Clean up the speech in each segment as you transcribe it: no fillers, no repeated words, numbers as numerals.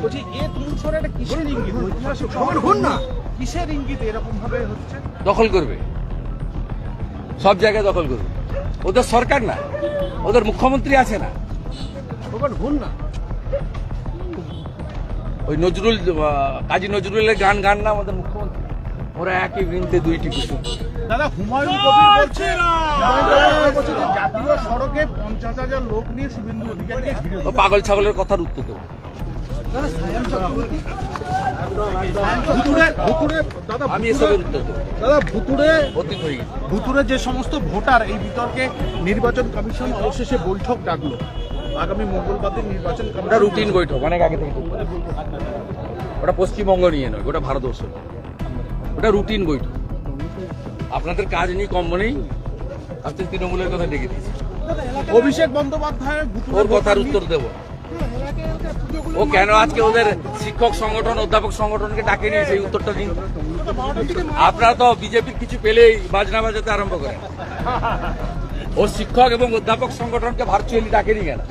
বলছি এ তুমুলসরে একটা কিসের ইঙ্গিত? কিসের ইঙ্গিত এরকম ভাবে হচ্ছে? দখল করবে, সব জায়গায় দখল করবে। ওদের সরকার না, ওদের মুখ্যমন্ত্রী আছে না। ওই নজরুল, কাজী নজরুলের গান না আমাদের মুখ্যমন্ত্রী, ওরা একই বৃন্দে দুইটি কুসুম। দাদা হুমায়ুন কবির বলছে যে জাতীয় সড়কে 50,000 লোক নিয়ে শুভেন্দু অধিকারীকে ঘিরে ও পাগল ছাগলের কথার উত্তর দেবো। আমি এসবের উত্তর দেবো। দাদা ভুতুড়ে অতীত হয়ে গেছে। ভুতুড়ে যে সমস্ত ভোটার এই বিতর্কে নির্বাচন কমিশন অবশেষে বৈঠক ডাকলো আগামী মঙ্গলবার দিন নির্বাচন ওটা কমিশন রুটিন বৈঠক, অনেক আগে থেকে। ওটা পশ্চিমবঙ্গ নিয়ে নয়, ওটা ভারতবর্ষ। ওটা রুটিন বৈঠক। আপনাদের কাজ নেই, কম্ব নেই, আপনি তৃণমূলের কথা ডেকে দিয়েছি। অভিষেক বন্দ্যোপাধ্যায় ওর কথার উত্তর দেব। ও কেন আজকে ওদের শিক্ষক সংগঠন, অধ্যাপক সংগঠনকে ডাকে নিয়ে সেই উত্তরটা দিন। আপনারা তো বিজেপির কিছু পেলেই বাজনা বাজাতে আরম্ভ করেন। ও শিক্ষক এবং অধ্যাপক সংগঠনকে ভার্চুয়ালি ডাকেনি কেন?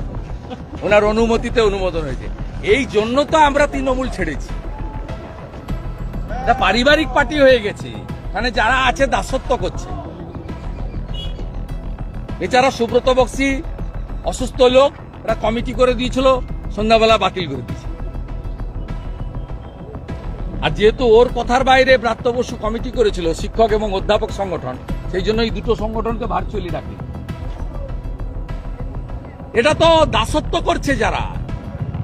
ওনার অনুমতিতে অনুমোদন হয়েছে। এই জন্য তো আমরা তৃণমূল ছেড়েছি। এটা পারিবারিক পার্টি হয়ে গেছে, মানে যারা আছে দাসত্ব করছে। বেচারা সুব্রত বক্সি অসুস্থ লোক, ওরা কমিটি করে দিয়েছিল, সন্ধ্যাবেলা বাতিল করে দিয়েছে। আর যেহেতু ওর কথার বাইরে ব্রাত্য বসু কমিটি করেছিল, শিক্ষক এবং অধ্যাপক সংগঠন, সেই জন্য এই দুটো সংগঠনকে ভার্চুয়ালি ডাকে। এটা তো দাসত্ব করছে যারা।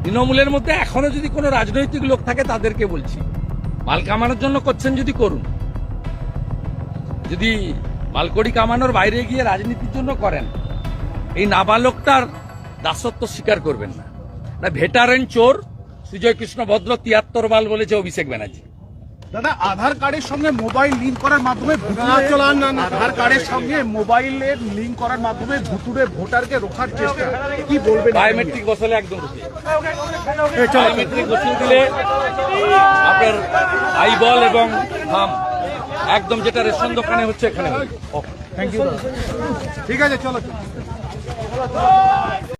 তৃণমূলের মধ্যে এখনো যদি কোনো রাজনৈতিক লোক থাকে তাদেরকে বলছি, মাল কামানোর জন্য করছেন যদি করুন, যদি মালকড়ি কামানোর বাইরে গিয়ে রাজনীতির জন্য করেন, এই নাবালকটার দাসত্ব স্বীকার করবেন না। ভেটারেন চোর সুজয় কৃষ্ণ ভদ্র 73 বাল বলেছে অভিষেক ব্যানার্জি। দাদা আধার কার্ডের সঙ্গে মোবাইল লিঙ্ক করার মাধ্যমে আধার কার্ডের সঙ্গে মোবাইলের লিঙ্ক করার মাধ্যমে ভুতুড়ে ভোটারকে রোখার চেষ্টা, কি বলবেন? বায়োমেট্রিক বসালে একদম বায়োমেট্রিক বসিয়ে দিলে আপনার আইবল এবং থাম একদম যেটা রেশন দোকানে হচ্ছে এখানে। Thank you. ঠিক আছে, চলো।